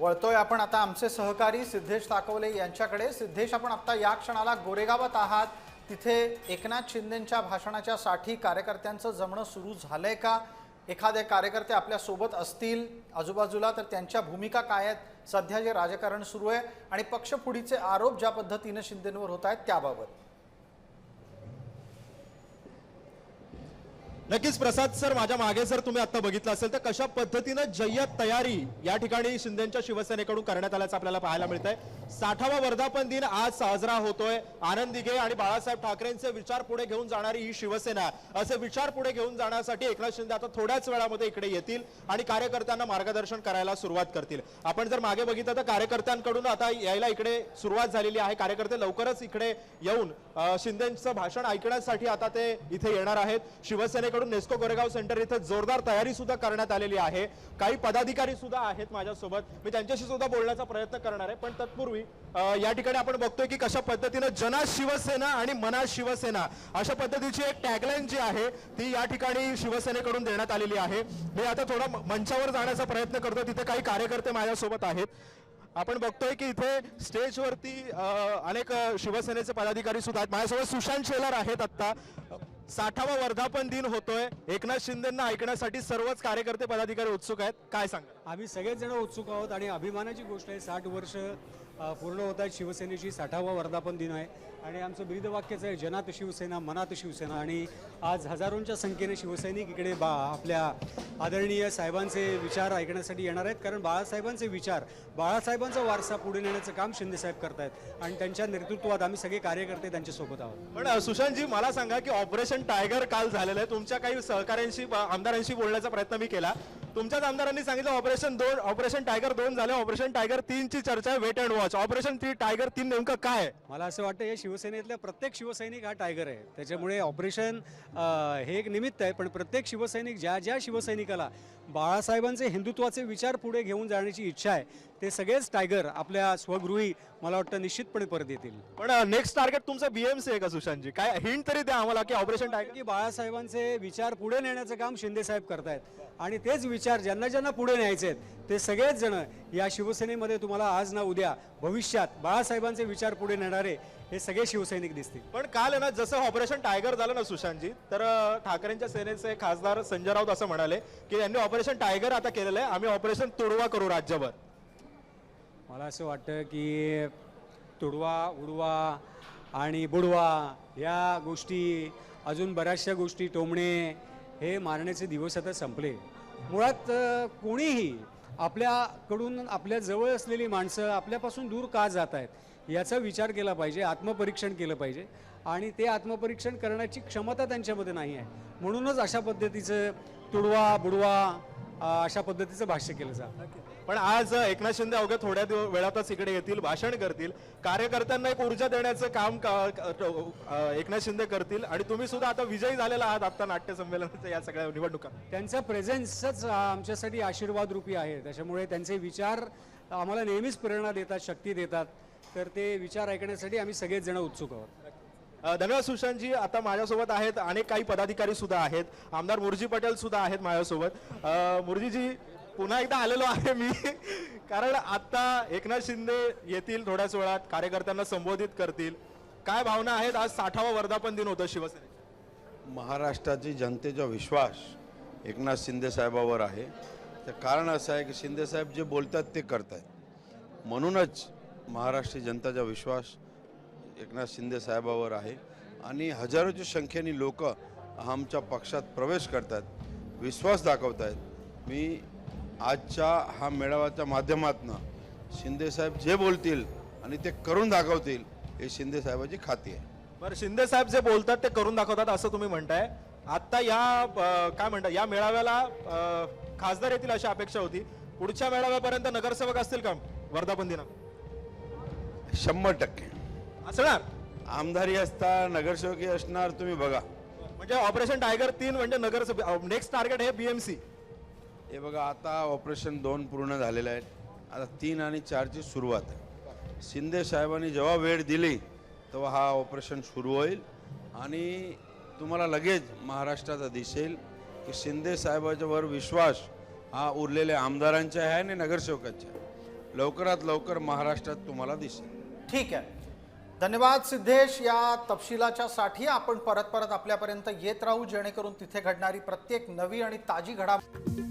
वळतोय आपण आता आमचे सहकारी सिद्धेश ताकवले यांच्याकडे। सिद्धेश, आपण आता या क्षणाला गोरेगावात आहात, तिथे एकनाथ शिंदेंच्या भाषणाच्या साठी कार्यकर्त्यांचं जमणं सुरू झालंय का? एखादे कार्यकर्ते आपल्या सोबत असतील आजूबाजूला तर त्यांच्या भूमिका काय आहेत? सध्या जे राजकारण सुरू आहे आणि पक्षफुडीचे आरोप ज्या पद्धतीने शिंदेंवर होत आहेत त्याबाबत। नक्कीच प्रसाद सर, माझ्या मागे जर तुम्ही आता बघितलं असेल तर कशा पद्धतीने जय्यत तयारी या ठिकाणी शिंदेंच्या शिवसेनेकडून करण्यात आल्याचं आपल्याला पाहायला मिळतंय। 60वा वर्धापन दिन आज साजरा होतोय। आनंद दिघे आणि बाळासाहेब ठाकरेंचे विचार पुढे घेऊन जाणारी ही शिवसेना, असे विचार पुढे घेऊन जाण्यासाठी एकनाथ शिंदे आता थोड्याच वेळामध्ये इकडे येतील आणि कार्यकर्त्यांना मार्गदर्शन करायला सुरुवात करतील। आपण जर मागे बघितलं तर कार्यकर्त्यांकडून आता यायला इकडे सुरुवात झालेली आहे। कार्यकर्ते लवकरच इकडे येऊन शिंदेंचं भाषण ऐकण्यासाठी आता ते इथे येणार आहेत। शिवसेनेकडून नेस्को गोरेगाव सेंटर इथे जोरदार तयारी सुद्धा करण्यात आलेली आहे। काही पदाधिकारी सुद्धा आहेत माझ्यासोबत, मी त्यांच्याशी सुद्धा बोलण्याचा प्रयत्न करणार आहे। पण तत्पूर्वी या ठिकाणी आपण बघतोय की कशा पद्धतीने जना शिवसेना आणि मना शिवसेना अशा पद्धतीची एक टॅगलाईन जी आहे ती या ठिकाणी शिवसेनेकडून देण्यात आलेली आहे। मी आता थोडा मंचावर जाण्याचा प्रयत्न करतो, तिथे काही कार्यकर्ते माझ्यासोबत आहेत। आपण बघतोय की इथे स्टेजवरती अनेक शिवसेनेचे पदाधिकारी सुद्धा आहेत। माझ्यासोबत सुशांत शेलार आहेत। आता 60वा वर्धापन दिन होतोय, एकनाथ शिंदेंना ऐकण्यासाठी सर्वच कार्यकर्ते पदाधिकारी उत्सुक आहेत, काय सांगा? आम्ही सगळेच जण उत्सुक आहोत आणि अभिमानाची गोष्ट आहे। 60 वर्ष पूर्ण होत आहेत, शिवसेनेची 60वा वर्धापन दिन आहे आणि आमचं ब्रीदवाक्यच आहे जनात शिवसेना मनात शिवसेना। आणि आज हजारोंच्या संख्येने शिवसैनिक इकडे आपल्या आदरणीय साहेबांचे विचार ऐकण्यासाठी येणार आहेत, कारण बाळासाहेबांचे विचार, बाळासाहेबांचा वारसा पुढे नेण्याचं काम शिंदेसाहेब करतायत आणि त्यांच्या नेतृत्वात आम्ही सगळे कार्यकर्ते त्यांच्यासोबत आहोत। पण सुशांतजी, मला सांगा की ऑपरेशन टायगर काल झालेलं आहे, तुमच्या काही सहकाऱ्यांशी आमदारांशी बोलण्याचा प्रयत्न मी केला। तुमच्याच आमदारांनी सांगितलं ऑपरेशन टायगर 2 झाले, ऑपरेशन टायगर 3 ची चर्चा आहे, wait and watch. Operation Tiger 3 नेमकं काय आहे? मला असं वाटतं हे शिवसेनेतल्या प्रत्येक शिवसैनिक हा टायगर आहे, त्याच्यामुळे ऑपरेशन हे एक निमित्त आहे, पण प्रत्येक शिवसैनिक ज्या शिवसैनिकाला बाळासाहेबांचे हिंदुत्वाचे विचार पुढे घेऊन जाण्याची इच्छा आहे ते सगळेच टायगर आपल्या स्वगृही मला वाटतं निश्चितपणे परत येतील। पण नेक्स्ट टार्गेट तुमचं बीएमसी आहे का सुशांतजी? काय हिंट तरी द्या आम्हाला की ऑपरेशन टायगर की बाळासाहेबांचे विचार पुढे नेण्याचं काम शिंदेसाहेब करतायत आणि तेच विचार ज्यांना पुढे न्यायचे आहेत ते सगळेच जण या शिवसेनेमध्ये तुम्हाला आज ना उद्या भविष्यात बाळासाहेबांचे विचार पुढे नेणारे हे सगळे शिवसैनिक दिसतील। पण काल आहे ना, जसं ऑपरेशन टायगर झालं ना सुशांतजी, तर ठाकरेंच्या सेनेचे खासदार संजय राऊत असं म्हणाले की यांनी ऑपरेशन टायगर आता केलेलं आहे, आम्ही ऑपरेशन तुडवा करू राज्यभर। मला असं वाटतं की तुडवा उडवा आणि बुडवा या गोष्टी, अजून बऱ्याचशा गोष्टी, टोमणे हे मारण्याचे दिवस आता संपले। मुळात कोणीही आपल्याकडून आपल्या जवळ असलेली माणसं आपल्यापासून दूर का जात आहेत याचा विचार केला पाहिजे, आत्मपरीक्षण केलं पाहिजे आणि ते आत्मपरीक्षण करण्याची क्षमता त्यांच्यामध्ये नाही आहे, म्हणूनच अशा पद्धतीचं तुडवा बुडवा अशा पद्धतीचं भाष्य केलं जातं। पण आज एकनाथ शिंदे अवघ्या थोड्या वेळातच इकडे येतील, भाषण करतील, कार्यकर्त्यांना एक ऊर्जा देण्याचं काम एकनाथ शिंदे करतील आणि तुम्ही सुद्धा आता विजयी झालेला आहात आता नाट्य संमेलनाच्या या सगळ्या निवडणुका। त्यांचा प्रेझेन्सच आमच्यासाठी आशीर्वाद रूपी आहे, त्याच्यामुळे त्यांचे विचार आम्हाला नेहमीच प्रेरणा देतात, शक्ती देतात, तर ते विचार ऐकण्यासाठी आम्ही सगळेच जण उत्सुक आहोत। धन्यवाद सुशांतजी। आता माझ्यासोबत आहेत अनेक काही पदाधिकारी सुद्धा आहेत, आमदार मुरजी पटेल सुद्धा आहेत माझ्यासोबत। मुरजीजी, पुन्हा एकदा आलेलो आहे मी कारण आता एकनाथ शिंदे येतील थोड्याच वेळात, कार्यकर्त्यांना संबोधित करतील, काय भावना आहेत? आज 60वा वर्धापन दिन होतं शिवसेनेचा। महाराष्ट्राची जनतेचा विश्वास एकनाथ शिंदे साहेबावर आहे। तर कारण असं आहे की शिंदे साहेब जे बोलतात ते करतात, म्हणूनच महाराष्ट्रीय जनतेचा विश्वास एकनाथ शिंदे साहेबावर आहे आणि हजारोच्या संख्येने लोक आमच्या पक्षात प्रवेश करतात, विश्वास दाखवत आहेत। मी आजच्या हा मेळाव्याच्या माध्यमातून शिंदे साहेब जे बोलतील आणि ते करून दाखवतील हे शिंदे साहेबाची खात्री आहे। बरं, शिंदे साहेब जे बोलतात ते करून दाखवतात असं तुम्ही म्हणताय। आता या काय म्हणतात या मेळाव्याला खासदार येतील अशी अपेक्षा होती, पुढच्या मेळाव्यापर्यंत नगरसेवक असतील का वर्धापन दिना? 100% असणार, आमदारी असता नगरसेवकी असणार, तुम्ही बघा। म्हणजे ऑपरेशन टायगर 3 म्हणजे नगरसेवक, नेक्स्ट टार्गेट हे बीएमसी। हे बघा, आता ऑपरेशन 2 पूर्ण झालेलं आहे, आता 3 आणि 4 ची सुरुवात आहे। शिंदे साहेबांनी जेव्हा वेळ दिली तेव्हा हा ऑपरेशन सुरू होईल आणि तुम्हाला लगेच महाराष्ट्राचा दिसेल की शिंदे साहेबांच्यावर विश्वास हा उरलेल्या आमदारांचा आहे आणि नगरसेवकांचा आहे। लवकरात लवकर महाराष्ट्रात तुम्हाला दिसेल. ठीक आहे, धन्यवाद सिद्धेश. या तपशिलाच्या साठी आपण परत परत आपल्यापर्यंत येत राहू, जेणेकरून तिथे घडणारी प्रत्येक नवी आणि ताजी घडामोड